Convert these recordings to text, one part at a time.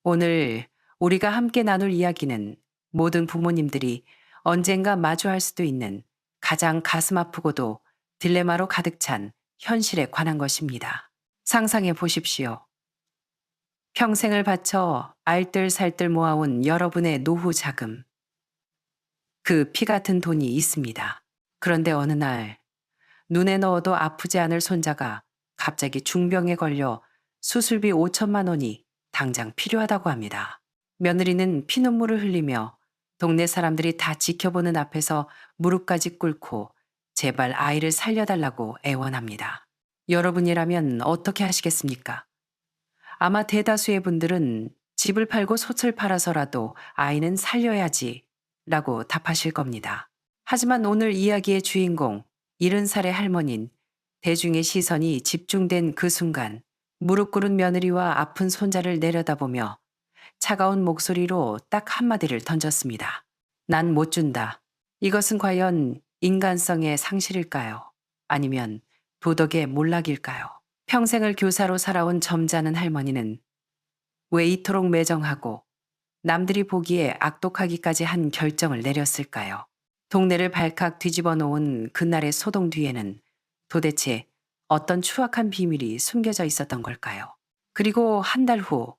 오늘 우리가 함께 나눌 이야기는 모든 부모님들이 언젠가 마주할 수도 있는 가장 가슴 아프고도 딜레마로 가득 찬 현실에 관한 것입니다. 상상해 보십시오. 평생을 바쳐 알뜰살뜰 모아온 여러분의 노후 자금, 그 피 같은 돈이 있습니다. 그런데 어느 날 눈에 넣어도 아프지 않을 손자가 갑자기 중병에 걸려 수술비 5천만 원이 당장 필요하다고 합니다. 며느리는 피눈물을 흘리며 동네 사람들이 다 지켜보는 앞에서 무릎까지 꿇고 제발 아이를 살려달라고 애원합니다. 여러분이라면 어떻게 하시겠습니까? 아마 대다수의 분들은 집을 팔고 솥을 팔아서라도 아이는 살려야지 라고 답하실 겁니다. 하지만 오늘 이야기의 주인공, 70살의 할머니는 대중의 시선이 집중된 그 순간 무릎 꿇은 며느리와 아픈 손자를 내려다보며 차가운 목소리로 딱 한마디를 던졌습니다. 난 못 준다. 이것은 과연 인간성의 상실일까요? 아니면 도덕의 몰락일까요? 평생을 교사로 살아온 점잖은 할머니는 왜 이토록 매정하고 남들이 보기에 악독하기까지 한 결정을 내렸을까요? 동네를 발칵 뒤집어 놓은 그날의 소동 뒤에는 도대체 어떤 추악한 비밀이 숨겨져 있었던 걸까요? 그리고 한 달 후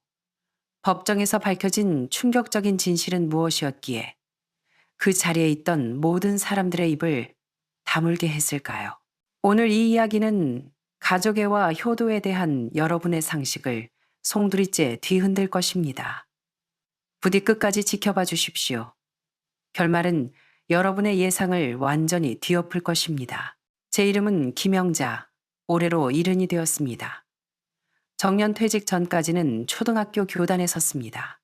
법정에서 밝혀진 충격적인 진실은 무엇이었기에 그 자리에 있던 모든 사람들의 입을 다물게 했을까요? 오늘 이 이야기는 가족애와 효도에 대한 여러분의 상식을 송두리째 뒤흔들 것입니다. 부디 끝까지 지켜봐 주십시오. 결말은 여러분의 예상을 완전히 뒤엎을 것입니다. 제 이름은 김영자, 올해로 70이 되었습니다. 정년 퇴직 전까지는 초등학교 교단에 섰습니다.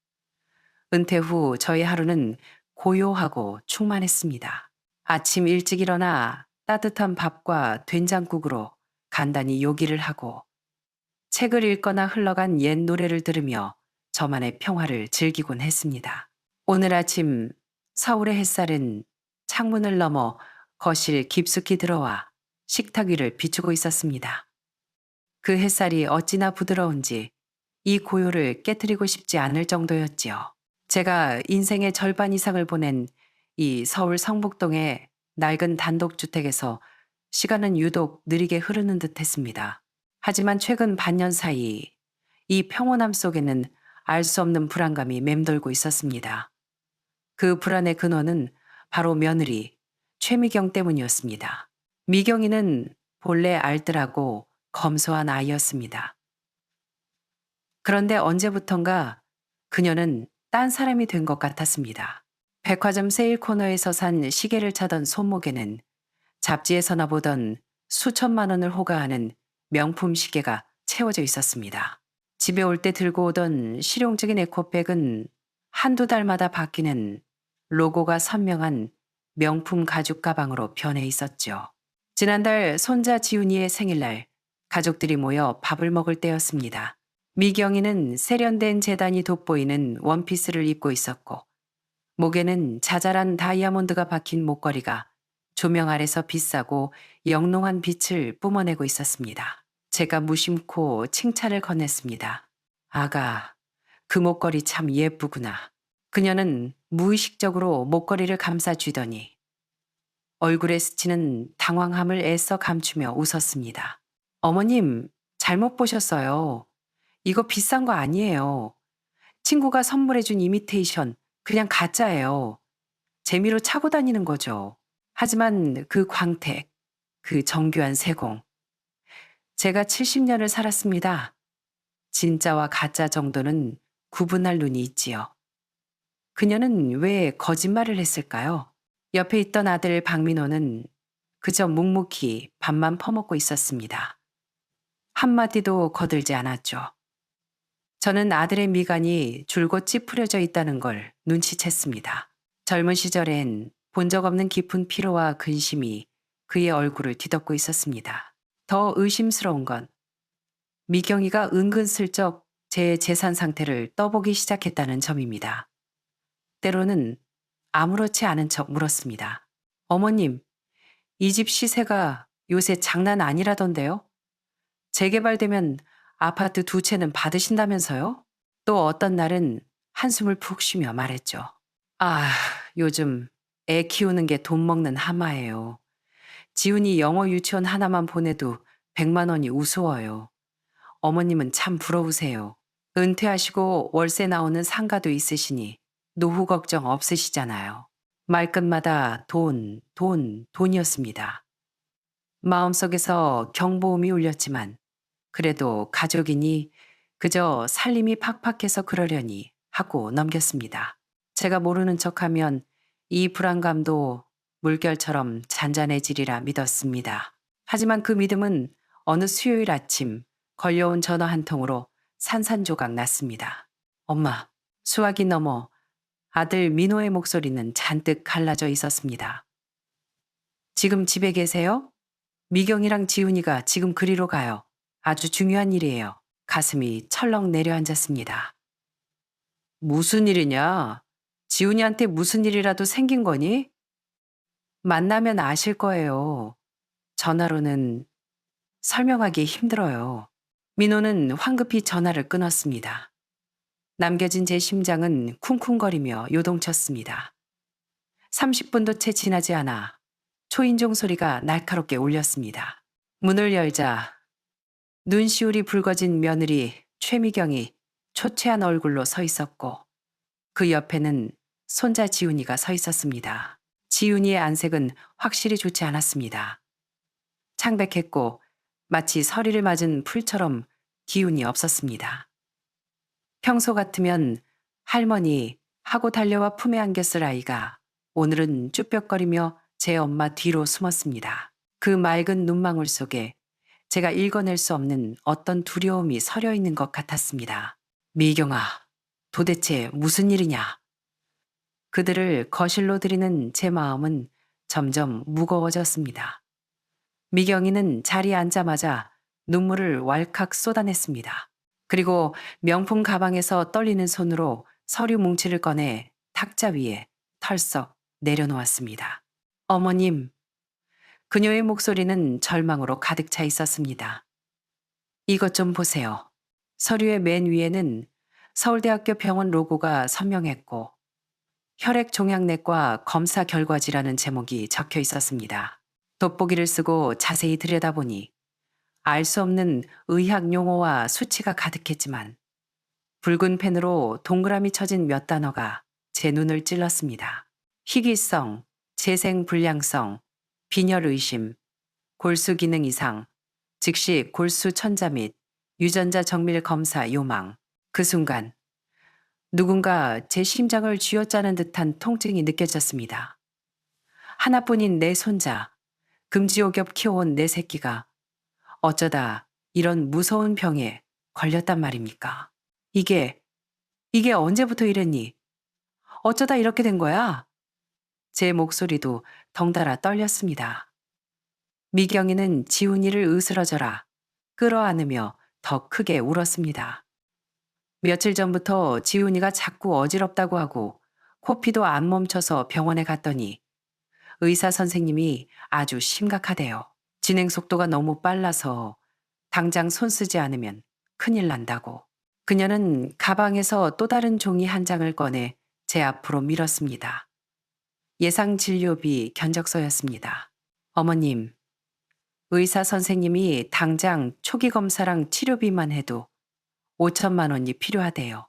은퇴 후 저의 하루는 고요하고 충만했습니다. 아침 일찍 일어나 따뜻한 밥과 된장국으로 간단히 요기를 하고 책을 읽거나 흘러간 옛 노래를 들으며 저만의 평화를 즐기곤 했습니다. 오늘 아침 서울의 햇살은 창문을 넘어 거실 깊숙이 들어와 식탁 위를 비추고 있었습니다. 그 햇살이 어찌나 부드러운지 이 고요를 깨트리고 싶지 않을 정도였지요. 제가 인생의 절반 이상을 보낸 이 서울 성북동의 낡은 단독주택에서 시간은 유독 느리게 흐르는 듯 했습니다. 하지만 최근 반년 사이 이 평온함 속에는 알 수 없는 불안감이 맴돌고 있었습니다. 그 불안의 근원은 바로 며느리 최미경 때문이었습니다. 미경이는 본래 알뜰하고 검소한 아이였습니다. 그런데 언제부턴가 그녀는 딴 사람이 된 것 같았습니다. 백화점 세일 코너에서 산 시계를 차던 손목에는 잡지에서나 보던 수천만 원을 호가하는 명품 시계가 채워져 있었습니다. 집에 올 때 들고 오던 실용적인 에코백은 한두 달마다 바뀌는 로고가 선명한 명품 가죽 가방으로 변해 있었죠. 지난달 손자 지훈이의 생일날 가족들이 모여 밥을 먹을 때였습니다. 미경이는 세련된 재단이 돋보이는 원피스를 입고 있었고 목에는 자잘한 다이아몬드가 박힌 목걸이가 조명 아래서 비싸고 영롱한 빛을 뿜어내고 있었습니다. 제가 무심코 칭찬을 건넸습니다. 아가, 그 목걸이 참 예쁘구나. 그녀는 무의식적으로 목걸이를 감싸 쥐더니 얼굴에 스치는 당황함을 애써 감추며 웃었습니다. 어머님, 잘못 보셨어요. 이거 비싼 거 아니에요. 친구가 선물해준 이미테이션, 그냥 가짜예요. 재미로 차고 다니는 거죠. 하지만 그 광택, 그 정교한 세공. 제가 70년을 살았습니다. 진짜와 가짜 정도는 구분할 눈이 있지요. 그녀는 왜 거짓말을 했을까요? 옆에 있던 아들 박민호는 그저 묵묵히 밥만 퍼먹고 있었습니다. 한마디도 거들지 않았죠. 저는 아들의 미간이 줄곧 찌푸려져 있다는 걸 눈치챘습니다. 젊은 시절엔 본 적 없는 깊은 피로와 근심이 그의 얼굴을 뒤덮고 있었습니다. 더 의심스러운 건 미경이가 은근슬쩍 제 재산 상태를 떠보기 시작했다는 점입니다. 때로는 아무렇지 않은 척 물었습니다. 어머님, 이 집 시세가 요새 장난 아니라던데요? 재개발되면 아파트 두 채는 받으신다면서요? 또 어떤 날은 한숨을 푹 쉬며 말했죠. 아, 요즘 애 키우는 게 돈 먹는 하마예요. 지훈이 영어 유치원 하나만 보내도 100만 원이 우스워요. 어머님은 참 부러우세요. 은퇴하시고 월세 나오는 상가도 있으시니 노후 걱정 없으시잖아요. 말끝마다 돈, 돈, 돈이었습니다. 마음속에서 경보음이 울렸지만 그래도 가족이니 그저 살림이 팍팍해서 그러려니 하고 넘겼습니다. 제가 모르는 척하면 이 불안감도 물결처럼 잔잔해지리라 믿었습니다. 하지만 그 믿음은 어느 수요일 아침 걸려온 전화 한 통으로 산산조각 났습니다. 엄마, 수화기 넘어 아들 민호의 목소리는 잔뜩 갈라져 있었습니다. 지금 집에 계세요? 미경이랑 지훈이가 지금 그리로 가요. 아주 중요한 일이에요. 가슴이 철렁 내려앉았습니다. 무슨 일이냐? 지훈이한테 무슨 일이라도 생긴 거니? 만나면 아실 거예요. 전화로는 설명하기 힘들어요. 민호는 황급히 전화를 끊었습니다. 남겨진 제 심장은 쿵쿵거리며 요동쳤습니다. 30분도 채 지나지 않아 초인종 소리가 날카롭게 울렸습니다. 문을 열자 눈시울이 붉어진 며느리 최미경이 초췌한 얼굴로 서 있었고 그 옆에는 손자 지훈이가 서 있었습니다. 지훈이의 안색은 확실히 좋지 않았습니다. 창백했고 마치 서리를 맞은 풀처럼 기운이 없었습니다. 평소 같으면 할머니 하고 달려와 품에 안겼을 아이가 오늘은 쭈뼛거리며 제 엄마 뒤로 숨었습니다. 그 맑은 눈망울 속에 제가 읽어낼 수 없는 어떤 두려움이 서려 있는 것 같았습니다. 미경아, 도대체 무슨 일이냐? 그들을 거실로 들이는 제 마음은 점점 무거워졌습니다. 미경이는 자리에 앉자마자 눈물을 왈칵 쏟아냈습니다. 그리고 명품 가방에서 떨리는 손으로 서류 뭉치를 꺼내 탁자 위에 털썩 내려놓았습니다. 어머님, 그녀의 목소리는 절망으로 가득 차 있었습니다. 이것 좀 보세요. 서류의 맨 위에는 서울대학교 병원 로고가 선명했고 혈액종양내과 검사 결과지라는 제목이 적혀 있었습니다. 돋보기를 쓰고 자세히 들여다보니 알 수 없는 의학 용어와 수치가 가득했지만 붉은 펜으로 동그라미 쳐진 몇 단어가 제 눈을 찔렀습니다. 희귀성, 재생불량성, 빈혈의심, 골수 기능 이상, 즉시 골수 천자 및 유전자 정밀 검사 요망. 그 순간 누군가 제 심장을 쥐어짜는 듯한 통증이 느껴졌습니다. 하나뿐인 내 손자, 금지옥엽 키워온 내 새끼가 어쩌다 이런 무서운 병에 걸렸단 말입니까? 이게 언제부터 이랬니? 어쩌다 이렇게 된 거야? 제 목소리도 덩달아 떨렸습니다. 미경이는 지훈이를 으스러져라 끌어안으며 더 크게 울었습니다. 며칠 전부터 지훈이가 자꾸 어지럽다고 하고 코피도 안 멈춰서 병원에 갔더니 의사 선생님이 아주 심각하대요. 진행 속도가 너무 빨라서 당장 손 쓰지 않으면 큰일 난다고. 그녀는 가방에서 또 다른 종이 한 장을 꺼내 제 앞으로 밀었습니다. 예상 진료비 견적서였습니다. 어머님, 의사 선생님이 당장 초기 검사랑 치료비만 해도 5천만 원이 필요하대요.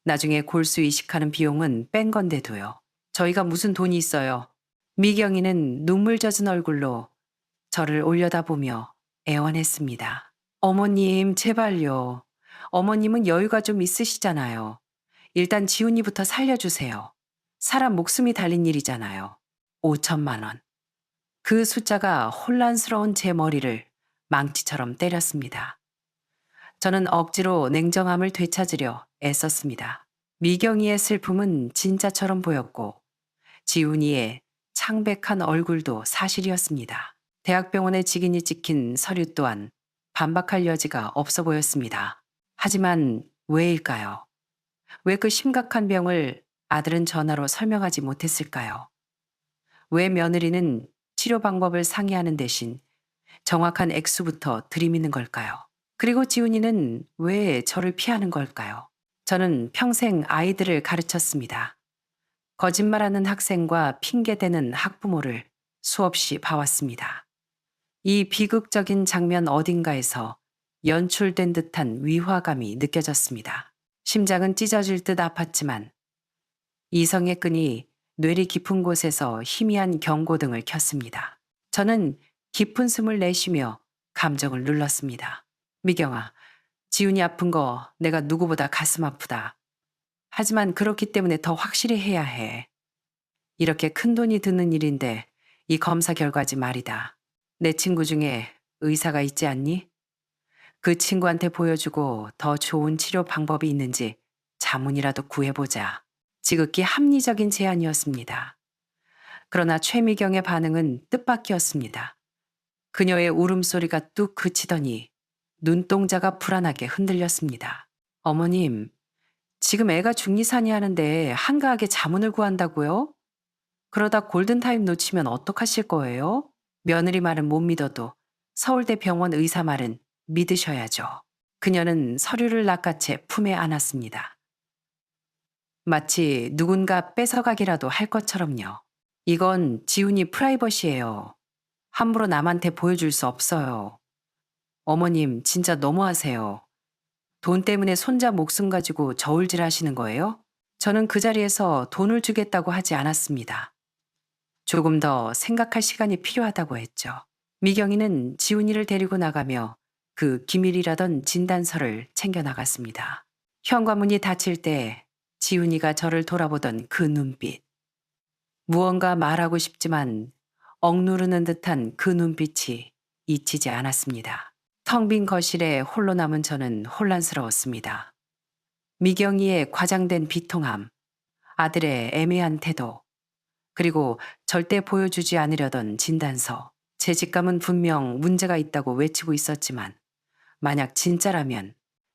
나중에 골수 이식하는 비용은 뺀 건데도요. 저희가 무슨 돈이 있어요. 미경이는 눈물 젖은 얼굴로 저를 올려다보며 애원했습니다. 어머님, 제발요. 어머님은 여유가 좀 있으시잖아요. 일단 지훈이부터 살려주세요. 사람 목숨이 달린 일이잖아요. 5천만 원. 그 숫자가 혼란스러운 제 머리를 망치처럼 때렸습니다. 저는 억지로 냉정함을 되찾으려 애썼습니다. 미경이의 슬픔은 진짜처럼 보였고 지훈이의 창백한 얼굴도 사실이었습니다. 대학병원의 직인이 찍힌 서류 또한 반박할 여지가 없어 보였습니다. 하지만 왜일까요? 왜 그 심각한 병을 아들은 전화로 설명하지 못했을까요? 왜 며느리는 치료 방법을 상의하는 대신 정확한 액수부터 들이미는 걸까요? 그리고 지훈이는 왜 저를 피하는 걸까요? 저는 평생 아이들을 가르쳤습니다. 거짓말하는 학생과 핑계대는 학부모를 수없이 봐왔습니다. 이 비극적인 장면 어딘가에서 연출된 듯한 위화감이 느껴졌습니다. 심장은 찢어질 듯 아팠지만 이성의 끈이 뇌리 깊은 곳에서 희미한 경고등을 켰습니다. 저는 깊은 숨을 내쉬며 감정을 눌렀습니다. 미경아, 지훈이 아픈 거 내가 누구보다 가슴 아프다. 하지만 그렇기 때문에 더 확실히 해야 해. 이렇게 큰 돈이 드는 일인데 이 검사 결과지 말이다. 내 친구 중에 의사가 있지 않니? 그 친구한테 보여주고 더 좋은 치료 방법이 있는지 자문이라도 구해보자. 지극히 합리적인 제안이었습니다. 그러나 최미경의 반응은 뜻밖이었습니다. 그녀의 울음소리가 뚝 그치더니 눈동자가 불안하게 흔들렸습니다. 어머님, 지금 애가 중리산이 하는데 한가하게 자문을 구한다고요? 그러다 골든타임 놓치면 어떡하실 거예요? 며느리 말은 못 믿어도 서울대 병원 의사 말은 믿으셔야죠. 그녀는 서류를 낚아채 품에 안았습니다. 마치 누군가 뺏어가기라도 할 것처럼요. 이건 지훈이 프라이버시예요. 함부로 남한테 보여줄 수 없어요. 어머님, 진짜 너무하세요. 돈 때문에 손자 목숨 가지고 저울질 하시는 거예요? 저는 그 자리에서 돈을 주겠다고 하지 않았습니다. 조금 더 생각할 시간이 필요하다고 했죠. 미경이는 지훈이를 데리고 나가며 그 기밀이라던 진단서를 챙겨 나갔습니다. 현관문이 닫힐 때 지훈이가 저를 돌아보던 그 눈빛. 무언가 말하고 싶지만 억누르는 듯한 그 눈빛이 잊히지 않았습니다. 텅 빈 거실에 홀로 남은 저는 혼란스러웠습니다. 미경이의 과장된 비통함, 아들의 애매한 태도, 그리고 절대 보여주지 않으려던 진단서. 제 직감은 분명 문제가 있다고 외치고 있었지만 만약 진짜라면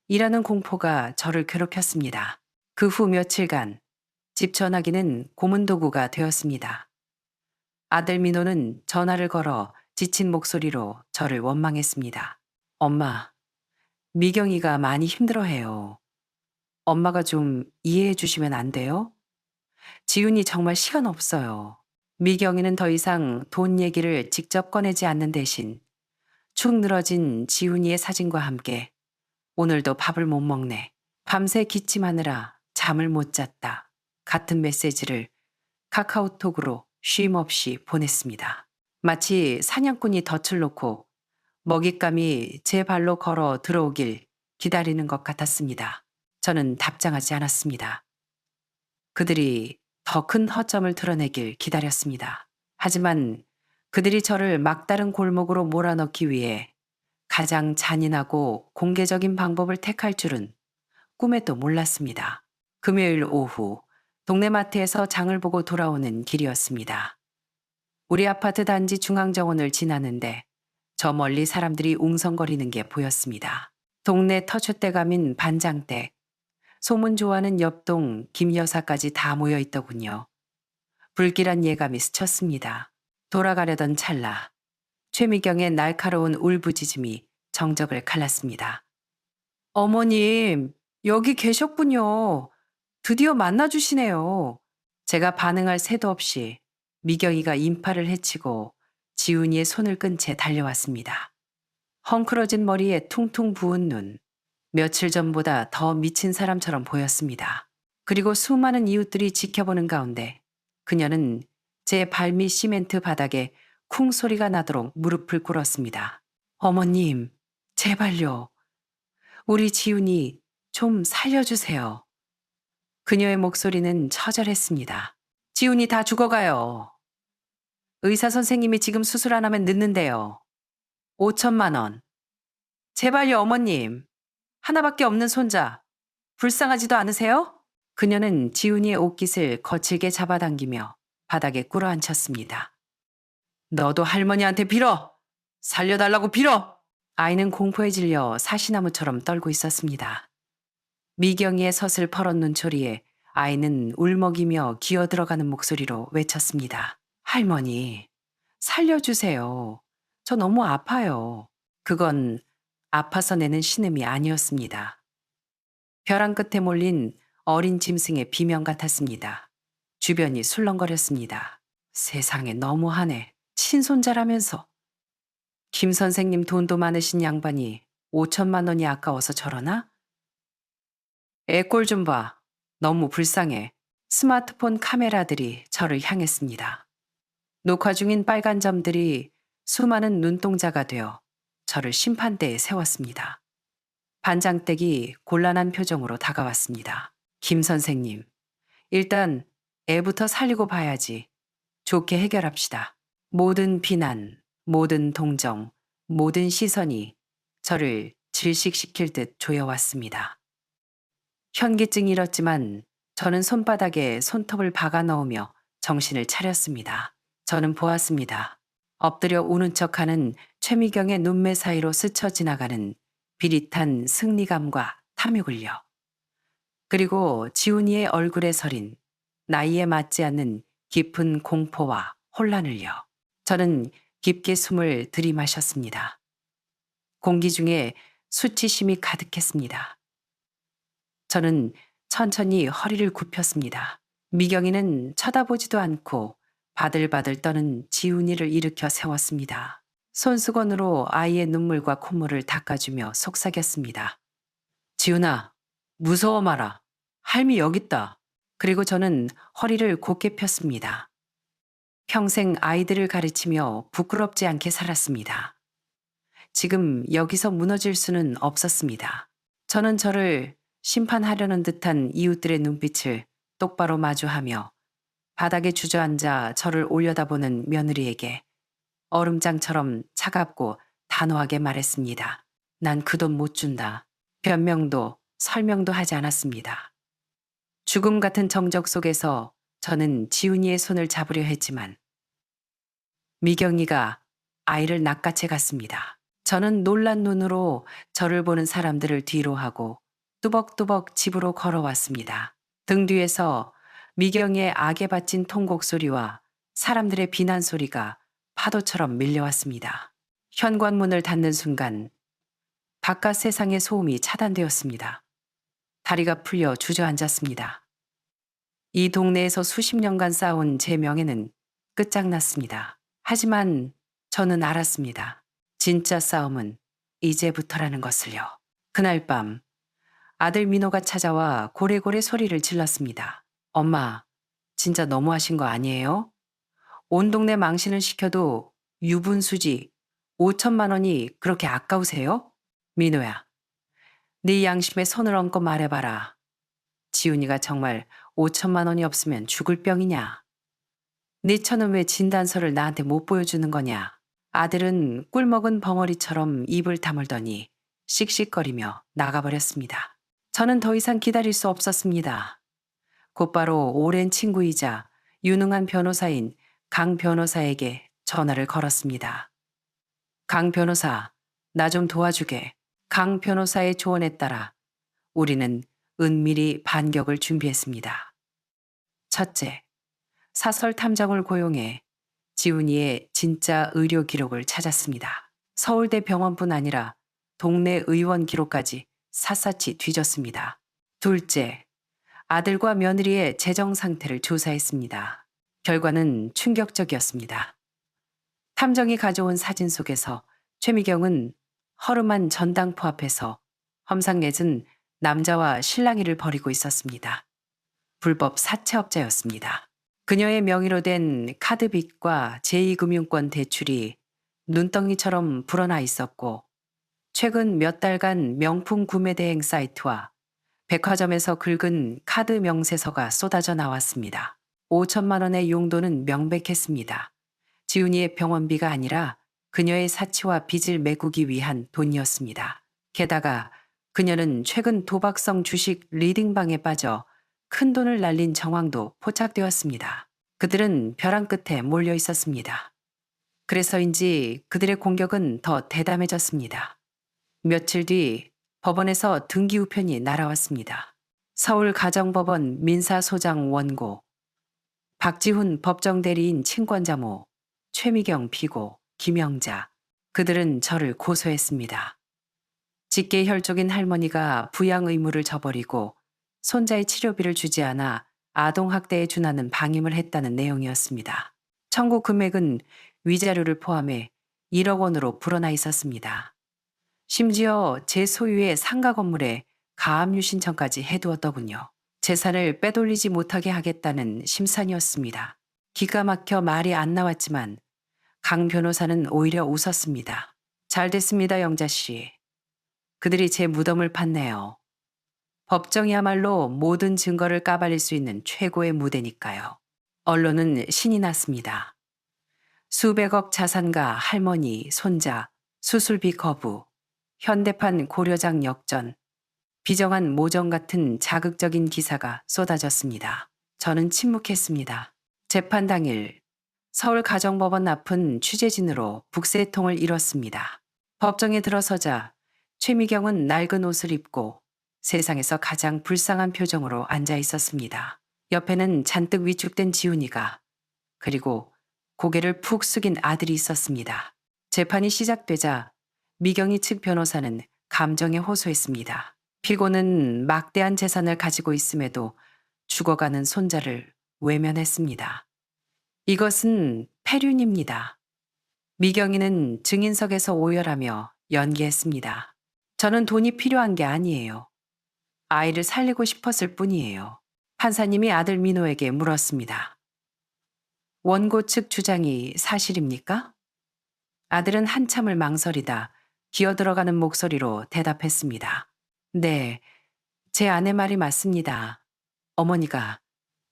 이라는 공포가 저를 괴롭혔습니다. 그 후 며칠간 집 전화기는 고문도구가 되었습니다. 아들 민호는 전화를 걸어 지친 목소리로 저를 원망했습니다. 엄마, 미경이가 많이 힘들어해요. 엄마가 좀 이해해 주시면 안 돼요? 지훈이 정말 시간 없어요. 미경이는 더 이상 돈 얘기를 직접 꺼내지 않는 대신 축 늘어진 지훈이의 사진과 함께 오늘도 밥을 못 먹네. 밤새 기침하느라 잠을 못 잤다. 같은 메시지를 카카오톡으로 쉼 없이 보냈습니다. 마치 사냥꾼이 덫을 놓고 먹잇감이 제 발로 걸어 들어오길 기다리는 것 같았습니다. 저는 답장하지 않았습니다. 그들이 더 큰 허점을 드러내길 기다렸습니다. 하지만 그들이 저를 막다른 골목으로 몰아넣기 위해 가장 잔인하고 공개적인 방법을 택할 줄은 꿈에도 몰랐습니다. 금요일 오후 동네 마트에서 장을 보고 돌아오는 길이었습니다. 우리 아파트 단지 중앙정원을 지나는데 저 멀리 사람들이 웅성거리는 게 보였습니다. 동네 터줏대감인 반장댁, 소문 좋아하는 옆동 김 여사까지 다 모여 있더군요. 불길한 예감이 스쳤습니다. 돌아가려던 찰나 최미경의 날카로운 울부짖음이 정적을 갈랐습니다. 어머님, 여기 계셨군요. 드디어 만나주시네요. 제가 반응할 새도 없이 미경이가 인파를 헤치고 지훈이의 손을 끈 채 달려왔습니다. 헝클어진 머리에 퉁퉁 부은 눈, 며칠 전보다 더 미친 사람처럼 보였습니다. 그리고 수많은 이웃들이 지켜보는 가운데 그녀는 제 발밑 시멘트 바닥에 쿵 소리가 나도록 무릎을 꿇었습니다. 어머님, 제발요. 우리 지훈이 좀 살려주세요. 그녀의 목소리는 처절했습니다. 지훈이 다 죽어가요. 의사 선생님이 지금 수술 안 하면 늦는데요. 5천만 원. 제발요, 어머님. 하나밖에 없는 손자. 불쌍하지도 않으세요? 그녀는 지훈이의 옷깃을 거칠게 잡아당기며 바닥에 꿇어앉혔습니다. 너도 할머니한테 빌어! 살려달라고 빌어! 아이는 공포에 질려 사시나무처럼 떨고 있었습니다. 미경이의 서슬 퍼런 눈초리에 아이는 울먹이며 기어들어가는 목소리로 외쳤습니다. 할머니, 살려주세요. 저 너무 아파요. 그건 아파서 내는 신음이 아니었습니다. 벼랑 끝에 몰린 어린 짐승의 비명 같았습니다. 주변이 술렁거렸습니다. 세상에 너무하네. 친손자라면서. 김 선생님 돈도 많으신 양반이 5천만 원이 아까워서 저러나? 애꼴 좀 봐. 너무 불쌍해. 스마트폰 카메라들이 저를 향했습니다. 녹화 중인 빨간 점들이 수많은 눈동자가 되어 저를 심판대에 세웠습니다. 반장댁이 곤란한 표정으로 다가왔습니다. 김 선생님, 일단 애부터 살리고 봐야지. 좋게 해결합시다. 모든 비난, 모든 동정, 모든 시선이 저를 질식시킬 듯 조여왔습니다. 현기증이 일었지만 저는 손바닥에 손톱을 박아 넣으며 정신을 차렸습니다. 저는 보았습니다. 엎드려 우는 척하는 최미경의 눈매 사이로 스쳐 지나가는 비릿한 승리감과 탐욕을요. 그리고 지훈이의 얼굴에 서린 나이에 맞지 않는 깊은 공포와 혼란을요. 저는 깊게 숨을 들이마셨습니다. 공기 중에 수치심이 가득했습니다. 저는 천천히 허리를 굽혔습니다. 미경이는 쳐다보지도 않고 바들바들 떠는 지훈이를 일으켜 세웠습니다. 손수건으로 아이의 눈물과 콧물을 닦아주며 속삭였습니다. 지훈아, 무서워 마라. 할미 여기 있다. 그리고 저는 허리를 곧게 폈습니다. 평생 아이들을 가르치며 부끄럽지 않게 살았습니다. 지금 여기서 무너질 수는 없었습니다. 저는 저를 심판하려는 듯한 이웃들의 눈빛을 똑바로 마주하며 바닥에 주저앉아 저를 올려다보는 며느리에게 얼음장처럼 차갑고 단호하게 말했습니다. 난 그 돈 못 준다. 변명도 설명도 하지 않았습니다. 죽음 같은 정적 속에서 저는 지훈이의 손을 잡으려 했지만 미경이가 아이를 낚아채 갔습니다. 저는 놀란 눈으로 저를 보는 사람들을 뒤로 하고 뚜벅뚜벅 집으로 걸어왔습니다. 등 뒤에서 미경의 악에 바친 통곡 소리와 사람들의 비난 소리가 파도처럼 밀려왔습니다. 현관문을 닫는 순간 바깥 세상의 소음이 차단되었습니다. 다리가 풀려 주저앉았습니다. 이 동네에서 수십 년간 쌓아온 제 명예는 끝장났습니다. 하지만 저는 알았습니다. 진짜 싸움은 이제부터라는 것을요. 그날 밤 아들 민호가 찾아와 고래고래 소리를 질렀습니다. 엄마, 진짜 너무하신 거 아니에요? 온 동네 망신을 시켜도 유분수지 5천만 원이 그렇게 아까우세요? 민호야, 네 양심에 손을 얹고 말해봐라. 지훈이가 정말 5천만 원이 없으면 죽을 병이냐? 네 처는 왜 진단서를 나한테 못 보여주는 거냐? 아들은 꿀먹은 벙어리처럼 입을 다물더니 씩씩거리며 나가버렸습니다. 저는 더 이상 기다릴 수 없었습니다. 곧바로 오랜 친구이자 유능한 변호사인 강 변호사에게 전화를 걸었습니다. 강 변호사, 나 좀 도와주게. 강 변호사의 조언에 따라 우리는 은밀히 반격을 준비했습니다. 첫째, 사설 탐정을 고용해 지훈이의 진짜 의료 기록을 찾았습니다. 서울대 병원뿐 아니라 동네 의원 기록까지 샅샅이 뒤졌습니다. 둘째, 아들과 며느리의 재정 상태를 조사했습니다. 결과는 충격적이었습니다. 탐정이 가져온 사진 속에서 최미경은 허름한 전당포 앞에서 험상궂은 남자와 실랑이를 벌이고 있었습니다. 불법 사채업자였습니다. 그녀의 명의로 된 카드빚과 제2금융권 대출이 눈덩이처럼 불어나 있었고 최근 몇 달간 명품 구매 대행 사이트와 백화점에서 긁은 카드 명세서가 쏟아져 나왔습니다. 5천만 원의 용도는 명백했습니다. 지훈이의 병원비가 아니라 그녀의 사치와 빚을 메꾸기 위한 돈이었습니다. 게다가 그녀는 최근 도박성 주식 리딩방에 빠져 큰 돈을 날린 정황도 포착되었습니다. 그들은 벼랑 끝에 몰려 있었습니다. 그래서인지 그들의 공격은 더 대담해졌습니다. 며칠 뒤 법원에서 등기 우편이 날아왔습니다. 서울 가정법원 민사소장 원고, 박지훈 법정대리인 친권자모, 최미경 피고, 김영자, 그들은 저를 고소했습니다. 직계혈족인 할머니가 부양 의무를 저버리고 손자의 치료비를 주지 않아 아동학대에 준하는 방임을 했다는 내용이었습니다. 청구 금액은 위자료를 포함해 1억 원으로 불어나 있었습니다. 심지어 제 소유의 상가 건물에 가압류 신청까지 해두었더군요. 재산을 빼돌리지 못하게 하겠다는 심산이었습니다. 기가 막혀 말이 안 나왔지만 강 변호사는 오히려 웃었습니다. 잘 됐습니다, 영자 씨. 그들이 제 무덤을 팠네요. 법정이야말로 모든 증거를 까발릴 수 있는 최고의 무대니까요. 언론은 신이 났습니다. 수백억 자산가 할머니, 손자, 수술비 거부, 현대판 고려장 역전, 비정한 모정 같은 자극적인 기사가 쏟아졌습니다. 저는 침묵했습니다. 재판 당일 서울가정법원 앞은 취재진으로 북새통을 이뤘습니다. 법정에 들어서자 최미경은 낡은 옷을 입고 세상에서 가장 불쌍한 표정으로 앉아 있었습니다. 옆에는 잔뜩 위축된 지훈이가, 그리고 고개를 푹 숙인 아들이 있었습니다. 재판이 시작되자 미경이 측 변호사는 감정에 호소했습니다. 피고는 막대한 재산을 가지고 있음에도 죽어가는 손자를 외면했습니다. 이것은 폐륜입니다. 미경이는 증인석에서 오열하며 연기했습니다. 저는 돈이 필요한 게 아니에요. 아이를 살리고 싶었을 뿐이에요. 판사님이 아들 민호에게 물었습니다. 원고 측 주장이 사실입니까? 아들은 한참을 망설이다 기어들어가는 목소리로 대답했습니다. 네, 제 아내 말이 맞습니다. 어머니가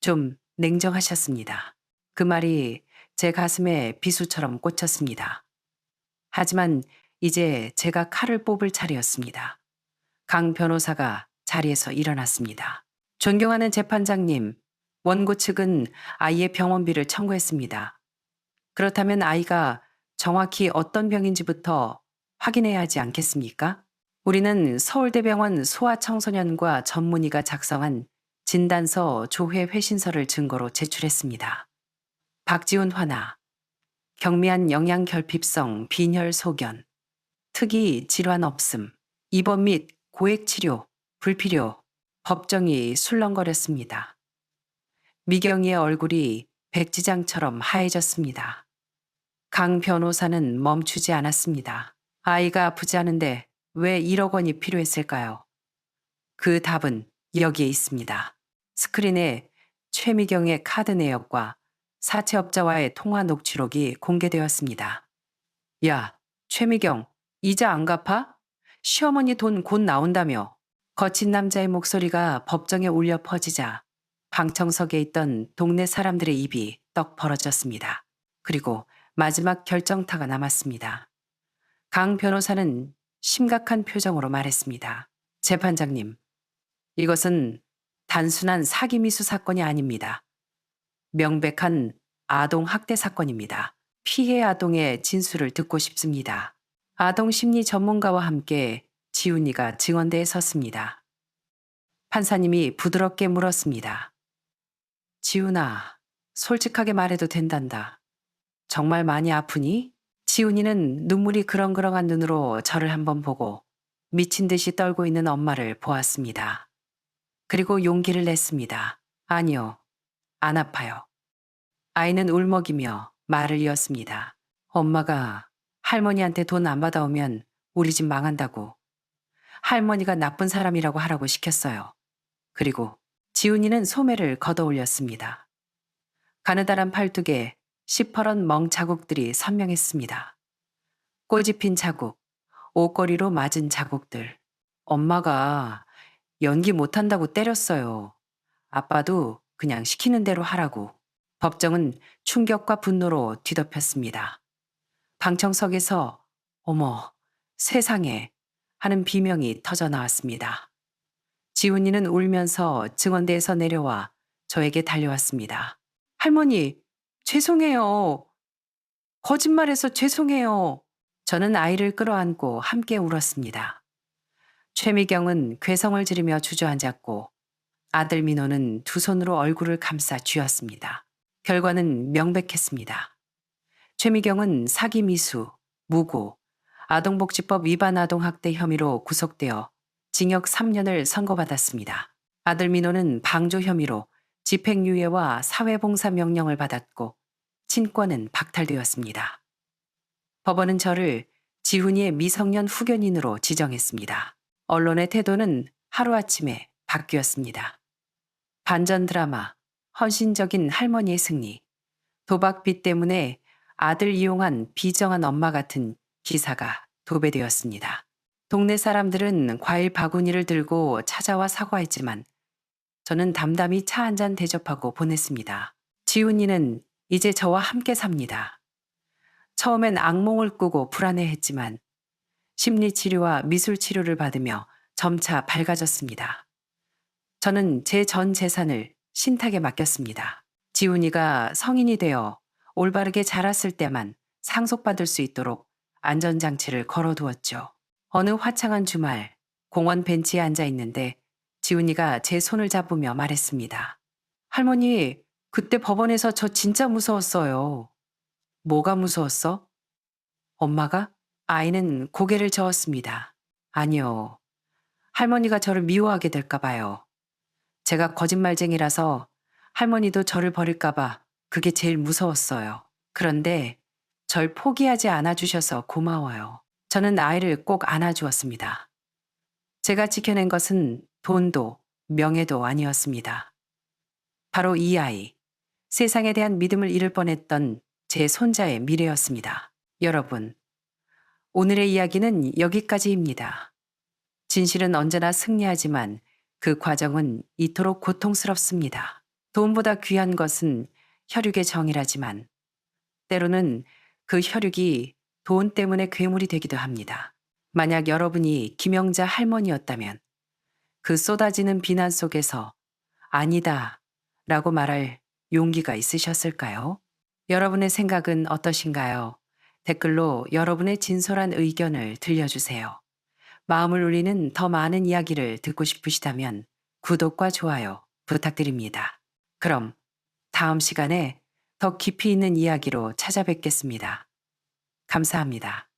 좀 냉정하셨습니다. 그 말이 제 가슴에 비수처럼 꽂혔습니다. 하지만 이제 제가 칼을 뽑을 차례였습니다. 강 변호사가 자리에서 일어났습니다. 존경하는 재판장님, 원고 측은 아이의 병원비를 청구했습니다. 그렇다면 아이가 정확히 어떤 병인지부터 확인해야 하지 않겠습니까? 우리는 서울대병원 소아청소년과 전문의가 작성한 진단서 조회 회신서를 증거로 제출했습니다. 박지훈 화나, 경미한 영양결핍성 빈혈 소견, 특이 질환 없음, 입원 및 고액 치료, 불필요, 법정이 술렁거렸습니다. 미경이의 얼굴이 백지장처럼 하얘졌습니다. 강 변호사는 멈추지 않았습니다. 아이가 아프지 않은데 왜 1억 원이 필요했을까요? 그 답은 여기에 있습니다. 스크린에 최미경의 카드 내역과 사채업자와의 통화 녹취록이 공개되었습니다. 야, 최미경, 이자 안 갚아? 시어머니 돈 곧 나온다며. 거친 남자의 목소리가 법정에 울려 퍼지자 방청석에 있던 동네 사람들의 입이 떡 벌어졌습니다. 그리고 마지막 결정타가 남았습니다. 강 변호사는 심각한 표정으로 말했습니다. 재판장님, 이것은 단순한 사기 미수 사건이 아닙니다. 명백한 아동 학대 사건입니다. 피해 아동의 진술을 듣고 싶습니다. 아동 심리 전문가와 함께 지훈이가 증언대에 섰습니다. 판사님이 부드럽게 물었습니다. 지훈아, 솔직하게 말해도 된단다. 정말 많이 아프니? 지훈이는 눈물이 그렁그렁한 눈으로 저를 한번 보고 미친 듯이 떨고 있는 엄마를 보았습니다. 그리고 용기를 냈습니다. 아니요, 안 아파요. 아이는 울먹이며 말을 이었습니다. 엄마가 할머니한테 돈 안 받아오면 우리 집 망한다고. 할머니가 나쁜 사람이라고 하라고 시켰어요. 그리고 지훈이는 소매를 걷어 올렸습니다. 가느다란 팔뚝에 시퍼런 멍 자국들이 선명했습니다. 꼬집 핀 자국, 옷걸이로 맞은 자국들. 엄마가 연기 못한다고 때렸어요. 아빠도 그냥 시키는 대로 하라고. 법정은 충격과 분노로 뒤덮였습니다. 방청석에서 어머, 세상에 하는 비명이 터져 나왔습니다. 지훈이는 울면서 증언대에서 내려와 저에게 달려왔습니다. 할머니, 죄송해요. 거짓말해서 죄송해요. 저는 아이를 끌어안고 함께 울었습니다. 최미경은 괴성을 지르며 주저앉았고 아들 민호는 두 손으로 얼굴을 감싸 쥐었습니다. 결과는 명백했습니다. 최미경은 사기 미수, 무고, 아동복지법 위반 아동학대 혐의로 구속되어 징역 3년을 선고받았습니다. 아들 민호는 방조 혐의로 집행유예와 사회봉사 명령을 받았고 친권은 박탈되었습니다. 법원은 저를 지훈이의 미성년 후견인으로 지정했습니다. 언론의 태도는 하루아침에 바뀌었습니다. 반전 드라마, 헌신적인 할머니의 승리, 도박빚 때문에 아들 이용한 비정한 엄마 같은 기사가 도배되었습니다. 동네 사람들은 과일 바구니를 들고 찾아와 사과했지만 저는 담담히 차 한 잔 대접하고 보냈습니다. 지훈이는 이제 저와 함께 삽니다. 처음엔 악몽을 꾸고 불안해했지만 심리치료와 미술치료를 받으며 점차 밝아졌습니다. 저는 제 전 재산을 신탁에 맡겼습니다. 지훈이가 성인이 되어 올바르게 자랐을 때만 상속받을 수 있도록 안전장치를 걸어두었죠. 어느 화창한 주말 공원 벤치에 앉아 있는데 지훈이가 제 손을 잡으며 말했습니다. 할머니, 그때 법원에서 저 진짜 무서웠어요. 뭐가 무서웠어? 엄마가? 아이는 고개를 저었습니다. 아니요. 할머니가 저를 미워하게 될까 봐요. 제가 거짓말쟁이라서 할머니도 저를 버릴까 봐 그게 제일 무서웠어요. 그런데 절 포기하지 않아 주셔서 고마워요. 저는 아이를 꼭 안아주었습니다. 제가 지켜낸 것은 돈도 명예도 아니었습니다. 바로 이 아이, 세상에 대한 믿음을 잃을 뻔했던 제 손자의 미래였습니다. 여러분, 오늘의 이야기는 여기까지입니다. 진실은 언제나 승리하지만 그 과정은 이토록 고통스럽습니다. 돈보다 귀한 것은 혈육의 정이라지만 때로는 그 혈육이 돈 때문에 괴물이 되기도 합니다. 만약 여러분이 김영자 할머니였다면 그 쏟아지는 비난 속에서 아니다 라고 말할 용기가 있으셨을까요? 여러분의 생각은 어떠신가요? 댓글로 여러분의 진솔한 의견을 들려주세요. 마음을 울리는 더 많은 이야기를 듣고 싶으시다면 구독과 좋아요 부탁드립니다. 그럼 다음 시간에 더 깊이 있는 이야기로 찾아뵙겠습니다. 감사합니다.